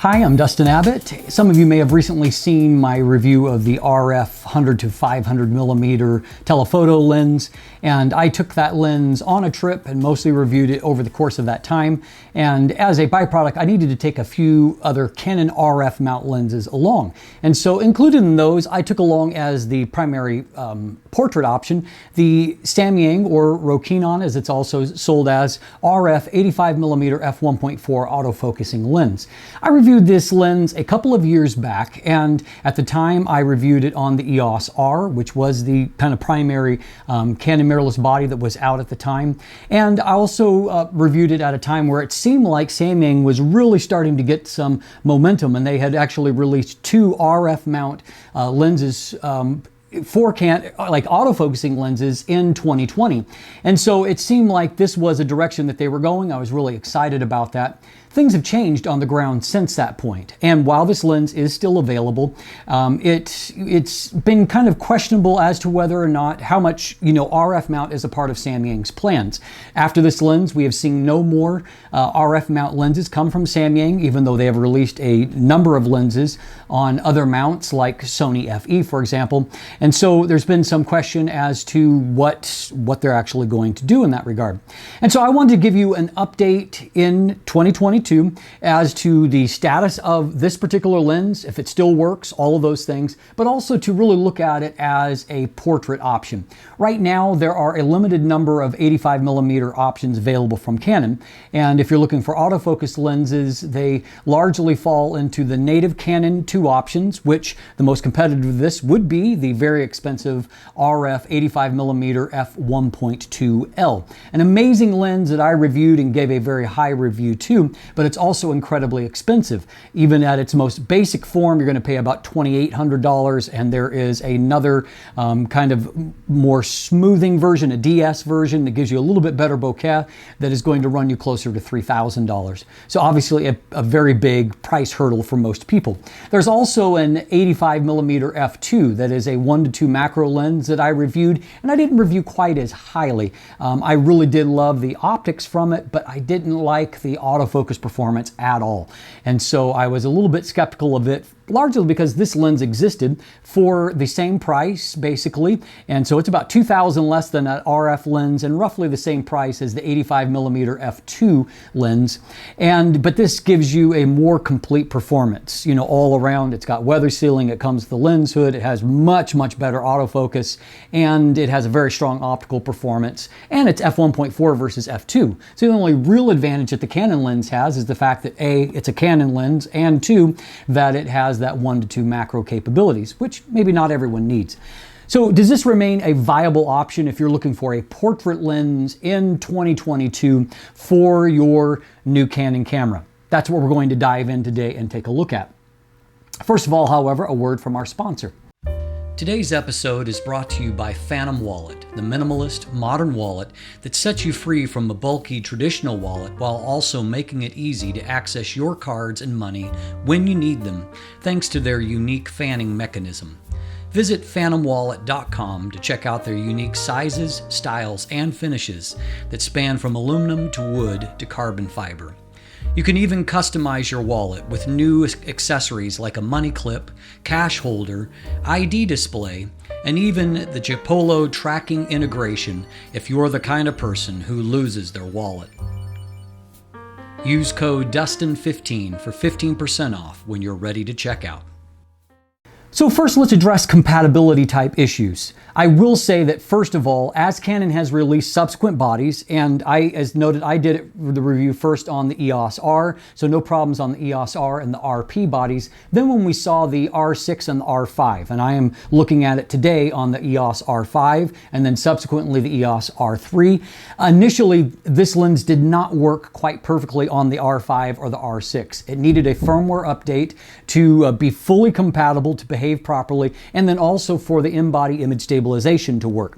Hi, I'm Dustin Abbott. Some of you may have recently seen my review of the RF 100 to 500 millimeter telephoto lens, and I took that lens on a trip and mostly reviewed it over the course of that time. And as a byproduct, I needed to take a few other Canon RF mount lenses along. And so included in those, I took along as the primary portrait option, the Samyang, or Rokinon as it's also sold as, RF 85mm F1.4 autofocusing lens. I reviewed this lens a couple of years back, and at the time I reviewed it on the EOS R, which was the kind of primary Canon mirrorless body that was out at the time. And I also reviewed it at a time where it seemed like Samyang was really starting to get some momentum, and they had actually released two RF mount lenses for like autofocusing lenses in 2020. And so it seemed like this was a direction that they were going. I was really excited about that. Things have changed on the ground since that point. And while this lens is still available, it's been kind of questionable as to whether or not how much, RF mount is a part of Samyang's plans. After this lens, we have seen no more RF mount lenses come from Samyang, even though they have released a number of lenses on other mounts like Sony FE, for example. And so there's been some question as to what they're actually going to do in that regard. And so I wanted to give you an update in 2022 as to the status of this particular lens, if it still works, all of those things, but also to really look at it as a portrait option. Right now, there are a limited number of 85mm options available from Canon. And if you're looking for autofocus lenses, they largely fall into the native Canon 2 options, which the most competitive of this would be the very expensive RF 85mm F1.2L. An amazing lens that I reviewed and gave a very high review to, but it's also incredibly expensive. Even at its most basic form, you're going to pay about $2,800, and there is another kind of more smoothing version, a DS version that gives you a little bit better bokeh that is going to run you closer to $3,000. So obviously a very big price hurdle for most people. There's also an 85mm f2 that is a 1:2 macro lens that I reviewed, and I didn't review quite as highly. I really did love the optics from it, but I didn't like the autofocus performance at all. And so I was a little bit skeptical of it, largely because this lens existed for the same price, basically. And so it's about $2,000 less than an RF lens and roughly the same price as the 85mm f2 lens. But this gives you a more complete performance, all around. It's got weather sealing, it comes with the lens hood, it has much, much better autofocus, and it has a very strong optical performance, and it's f1.4 versus f2. So the only real advantage that the Canon lens has is the fact that A, it's a Canon lens, and two, that it has that 1:2 macro capabilities, which maybe not everyone needs. So does this remain a viable option if you're looking for a portrait lens in 2022 for your new Canon camera? That's what we're going to dive in today and take a look at. First of all, however, a word from our sponsor. Today's episode is brought to you by Phantom Wallet, the minimalist, modern wallet that sets you free from a bulky traditional wallet while also making it easy to access your cards and money when you need them, thanks to their unique fanning mechanism. Visit phantomwallet.com to check out their unique sizes, styles, and finishes that span from aluminum to wood to carbon fiber. You can even customize your wallet with new accessories like a money clip, cash holder, ID display, and even the Chipolo tracking integration if you're the kind of person who loses their wallet. Use code DUSTIN15 for 15% off when you're ready to check out. So first, let's address compatibility type issues. I will say that first of all, as Canon has released subsequent bodies, and as noted, I did the review first on the EOS R, so no problems on the EOS R and the RP bodies. Then when we saw the R6 and the R5, and I am looking at it today on the EOS R5, and then subsequently the EOS R3. Initially, this lens did not work quite perfectly on the R5 or the R6. It needed a firmware update to be fully compatible, to behave properly, and then also for the in-body image stabilization to work.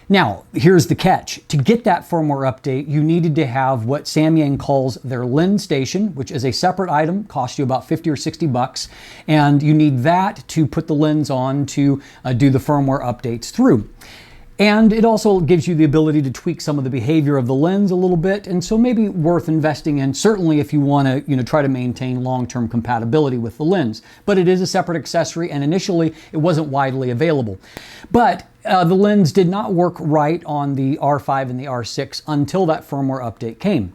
Now, here's the catch. To get that firmware update, you needed to have what Samyang calls their lens station, which is a separate item, costs you about 50 or 60 bucks, and you need that to put the lens on to do the firmware updates through. And it also gives you the ability to tweak some of the behavior of the lens a little bit, and so maybe worth investing in, certainly if you want to try to maintain long-term compatibility with the lens. But it is a separate accessory, and initially it wasn't widely available. But the lens did not work right on the R5 and the R6 until that firmware update came.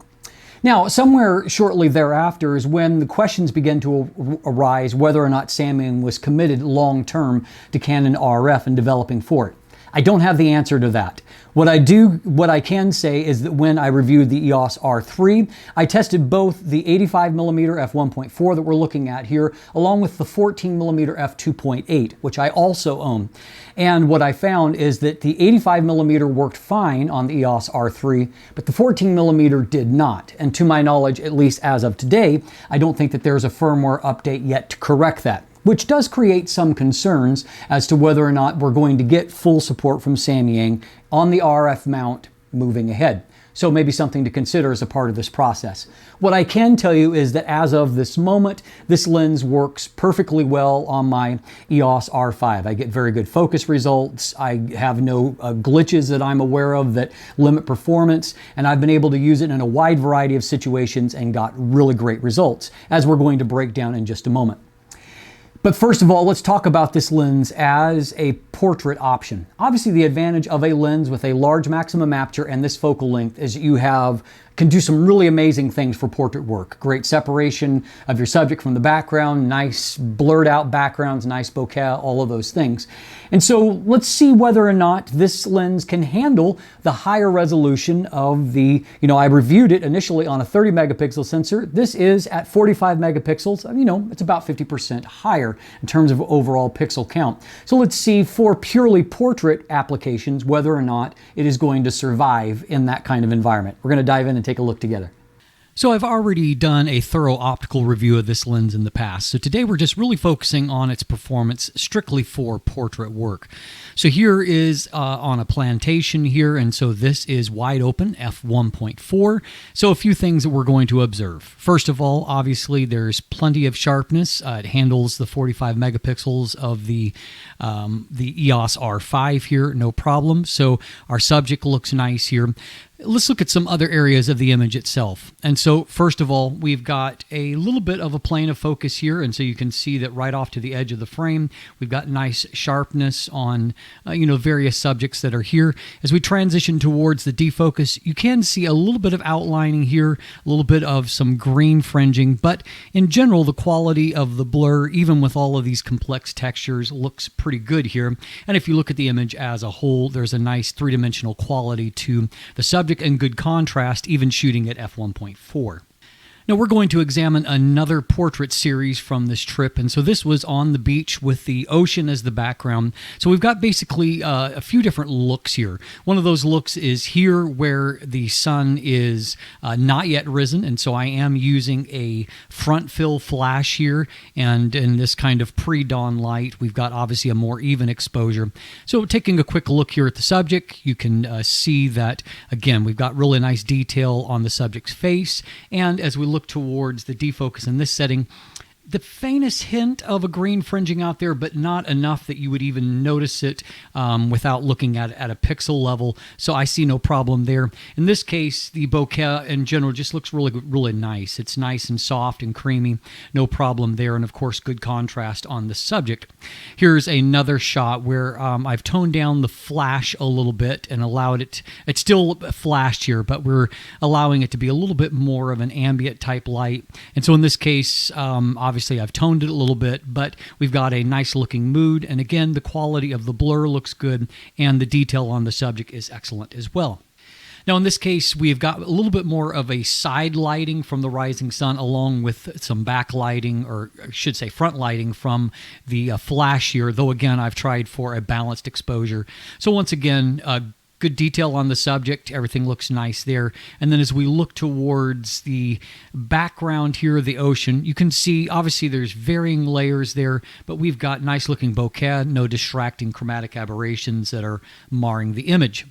Now, somewhere shortly thereafter is when the questions began to arise whether or not Samyang was committed long-term to Canon RF and developing for it. I don't have the answer to that. What I can say is that when I reviewed the EOS R3, I tested both the 85mm F1.4 that we're looking at here, along with the 14mm F2.8, which I also own. And what I found is that the 85mm worked fine on the EOS R3, but the 14mm did not. And to my knowledge, at least as of today, I don't think that there's a firmware update yet to correct that, which does create some concerns as to whether or not we're going to get full support from Samyang on the RF mount moving ahead. So maybe something to consider as a part of this process. What I can tell you is that as of this moment, this lens works perfectly well on my EOS R5. I get very good focus results. I have no glitches that I'm aware of that limit performance, and I've been able to use it in a wide variety of situations and got really great results, as we're going to break down in just a moment. But first of all, let's talk about this lens as a portrait option. Obviously, the advantage of a lens with a large maximum aperture and this focal length is you can do some really amazing things for portrait work. Great separation of your subject from the background, nice blurred out backgrounds, nice bokeh, all of those things. And so let's see whether or not this lens can handle the higher resolution of the, I reviewed it initially on a 30 megapixel sensor. This is at 45 megapixels. It's about 50% higher in terms of overall pixel count. So let's see for purely portrait applications whether or not it is going to survive in that kind of environment. We're going to dive in and take a look together. So I've already done a thorough optical review of this lens in the past. So today we're just really focusing on its performance strictly for portrait work. So here is on a plantation here, and so this is wide open f1.4. So a few things that we're going to observe. First of all, obviously there's plenty of sharpness. It handles the 45 megapixels of the EOS R5 here, no problem. So our subject looks nice here. Let's look at some other areas of the image itself. And so first of all, we've got a little bit of a plane of focus here, and so you can see that right off to the edge of the frame, we've got nice sharpness on various subjects that are here. As we transition towards the defocus, you can see a little bit of outlining here, a little bit of some green fringing, but in general, the quality of the blur, even with all of these complex textures, looks pretty good here. And if you look at the image as a whole, there's a nice three-dimensional quality to the subject and good contrast, even shooting at f1.4. Now we're going to examine another portrait series from this trip, and so this was on the beach with the ocean as the background. So we've got basically a few different looks here. One of those looks is here where the sun is not yet risen, and so I am using a front fill flash here, and in this kind of pre-dawn light, we've got obviously a more even exposure. So taking a quick look here at the subject, you can see that, again, we've got really nice detail on the subject's face, and as we look towards the defocus in this setting, the faintest hint of a green fringing out there, but not enough that you would even notice it without looking at it at a pixel level. So I see no problem there. In this case, the bokeh in general just looks really, really nice. It's nice and soft and creamy. No problem there. And of course, good contrast on the subject. Here's another shot where I've toned down the flash a little bit and allowed it. It's still flashed here, but we're allowing it to be a little bit more of an ambient type light. And so in this case, obviously I've toned it a little bit, but we've got a nice looking mood. And again, the quality of the blur looks good and the detail on the subject is excellent as well. Now in this case, we've got a little bit more of a side lighting from the rising sun along with some backlighting, or I should say front lighting from the flash here, though again, I've tried for a balanced exposure. So once again, good detail on the subject. Everything looks nice there. And then as we look towards the background here of the ocean, you can see obviously there's varying layers there, but we've got nice looking bokeh, no distracting chromatic aberrations that are marring the image.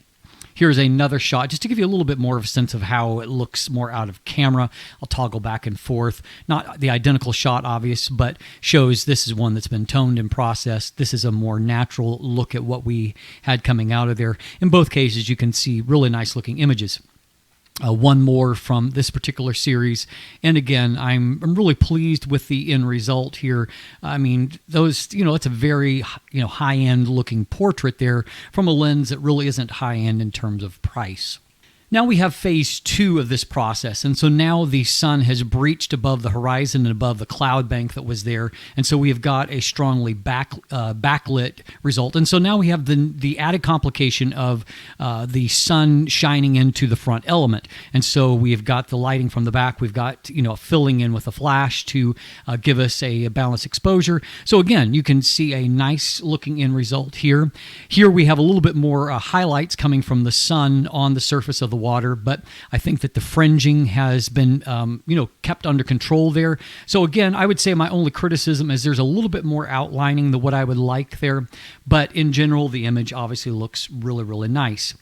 Here's another shot just to give you a little bit more of a sense of how it looks more out of camera. I'll toggle back and forth. Not the identical shot, obvious, but shows this is one that's been toned and processed. This is a more natural look at what we had coming out of there. In both cases, you can see really nice looking images. One more from this particular series, and again, I'm really pleased with the end result here. I mean, those, it's a very high-end looking portrait there from a lens that really isn't high-end in terms of price. Now we have phase 2 of this process, and so now the sun has breached above the horizon and above the cloud bank that was there, and so we have got a strongly backlit result. And so now we have the added complication of the sun shining into the front element, and so we have got the lighting from the back. We've got filling in with a flash to give us a balanced exposure. So again, you can see a nice looking end result here. Here we have a little bit more highlights coming from the sun on the surface of the water, but I think that the fringing has been, kept under control there. So again, I would say my only criticism is there's a little bit more outlining than what I would like there, but in general, the image obviously looks really, really nice.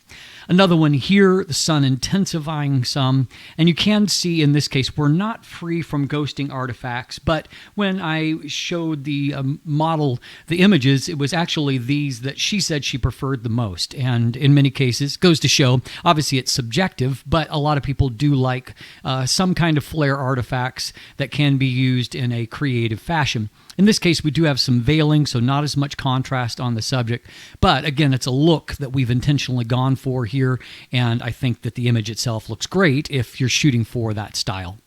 Another one here, the sun intensifying some, and you can see in this case, we're not free from ghosting artifacts, but when I showed the model the images, it was actually these that she said she preferred the most. And in many cases, goes to show, obviously it's subjective, but a lot of people do like some kind of flare artifacts that can be used in a creative fashion. In this case, we do have some veiling, so not as much contrast on the subject. But again, it's a look that we've intentionally gone for here, and I think that the image itself looks great if you're shooting for that style.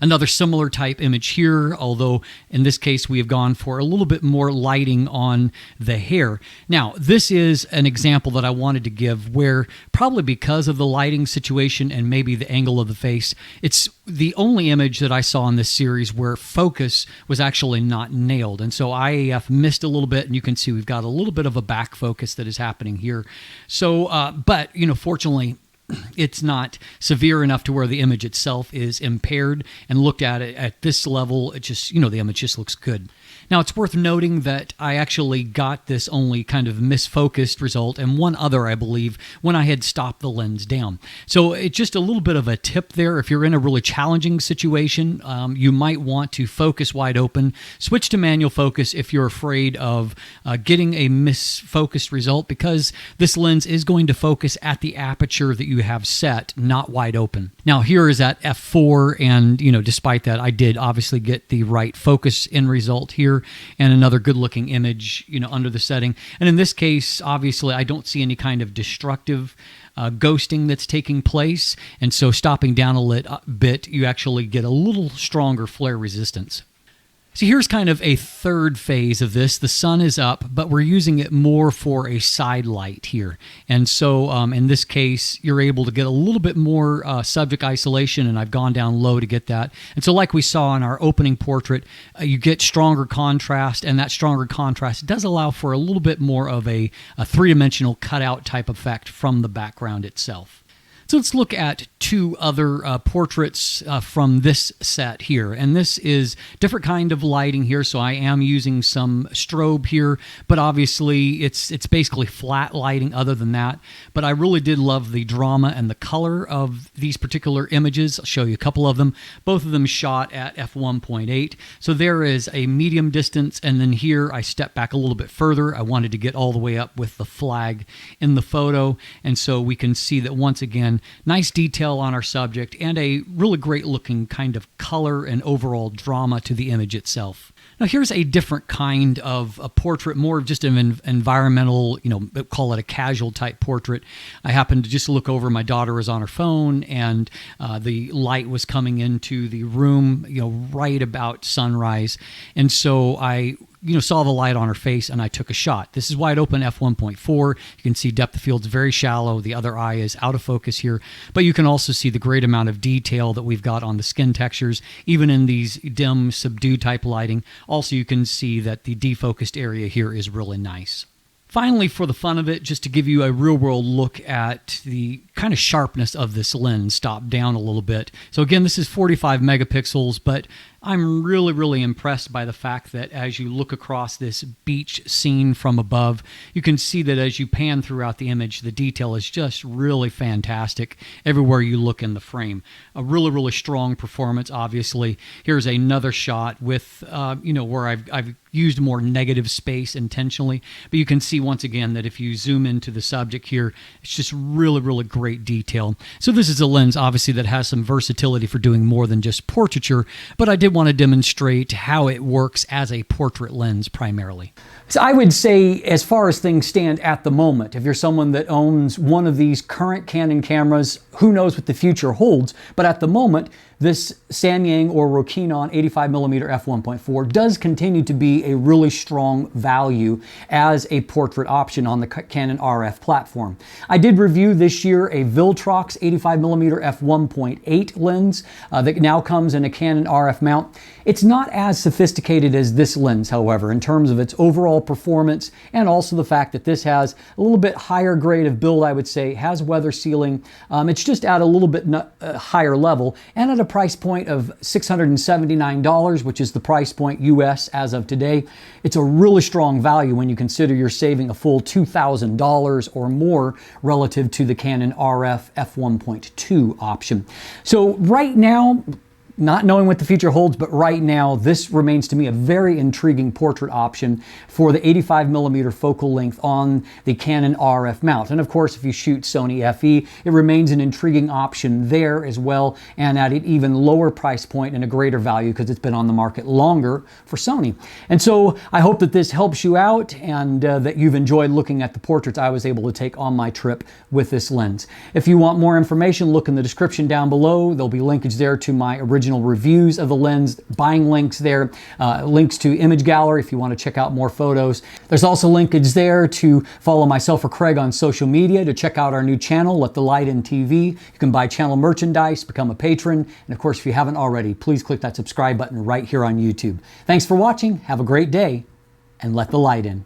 Another similar type image here, although in this case we have gone for a little bit more lighting on the hair. Now, this is an example that I wanted to give where probably because of the lighting situation and maybe the angle of the face, it's the only image that I saw in this series where focus was actually not nailed. And so IAF missed a little bit, and you can see we've got a little bit of a back focus that is happening here. So, but, fortunately, it's not severe enough to where the image itself is impaired, and looked at it at this level, it just, the image just looks good. Now, it's worth noting that I actually got this only kind of misfocused result, and one other, I believe, when I had stopped the lens down. So it's just a little bit of a tip there. If you're in a really challenging situation, you might want to focus wide open. Switch to manual focus if you're afraid of getting a misfocused result, because this lens is going to focus at the aperture that you have set, not wide open. Now, here is at f4, and despite that, I did obviously get the right focus end result here, and another good looking image under the setting. And in this case, obviously I don't see any kind of destructive ghosting that's taking place, and so stopping down a bit, you actually get a little stronger flare resistance. So here's kind of a third phase of this. The sun is up, but we're using it more for a side light here. And so in this case, you're able to get a little bit more subject isolation, and I've gone down low to get that. And so like we saw in our opening portrait, you get stronger contrast, and that stronger contrast does allow for a little bit more of a three-dimensional cutout type effect from the background itself. So let's look at two other portraits from this set here. And this is different kind of lighting here, so I am using some strobe here, but obviously it's basically flat lighting other than that. But I really did love the drama and the color of these particular images. I'll show you a couple of them. Both of them shot at f1.8. So there is a medium distance, and then here I step back a little bit further. I wanted to get all the way up with the flag in the photo, and so we can see that once again, nice detail on our subject and a really great looking kind of color and overall drama to the image itself. Now here's a different kind of a portrait, more of just an environmental, call it a casual type portrait. I happened to just look over, my daughter was on her phone, and the light was coming into the room, right about sunrise. And so I saw the light on her face, and I took a shot. This is wide open f1.4. You can see depth of field's very shallow. The other eye is out of focus here, but you can also see the great amount of detail that we've got on the skin textures, even in these dim, subdued type lighting. Also, you can see that the defocused area here is really nice. Finally, for the fun of it, just to give you a real-world look at the kind of sharpness of this lens, stop down a little bit. So again, this is 45 megapixels, but I'm really impressed by the fact that as you look across this beach scene from above, you can see that as you pan throughout the image, the detail is just really fantastic everywhere you look in the frame. A really strong performance, obviously. Here's another shot with, where I've used more negative space intentionally, but you can see once again that if you zoom into the subject here, it's just really great detail. So this is a lens obviously that has some versatility for doing more than just portraiture, but I did want to demonstrate how it works as a portrait lens primarily. So I would say, as far as things stand at the moment, if you're someone that owns one of these current Canon cameras, who knows what the future holds, but at the moment, this Samyang or Rokinon 85mm F1.4 does continue to be a really strong value as a portrait option on the Canon RF platform. I did review this year a Viltrox 85mm F1.8 lens that now comes in a Canon RF mount. It's not as sophisticated as this lens, however, in terms of its overall performance, and also the fact that this has a little bit higher grade of build, I would say, has weather sealing. It's just at a little bit higher level, and at a price point of $679, which is the price point US as of today. It's a really strong value when you consider you're saving a full $2,000 or more relative to the Canon RF f1.2 option. So right now, not knowing what the future holds, but right now, this remains to me a very intriguing portrait option for the 85mm focal length on the Canon RF mount. And of course, if you shoot Sony FE, it remains an intriguing option there as well, and at an even lower price point and a greater value because it's been on the market longer for Sony. And so I hope that this helps you out and that you've enjoyed looking at the portraits I was able to take on my trip with this lens. If you want more information, look in the description down below. There'll be linkage there to my original reviews of the lens, buying links there, links to image gallery if you want to check out more photos. There's also linkage there to follow myself or Craig on social media, to check out our new channel, Letthelightin TV. You can buy channel merchandise, become a patron, and of course, if you haven't already, please click that subscribe button right here on YouTube. Thanks for watching, have a great day, and let the light in.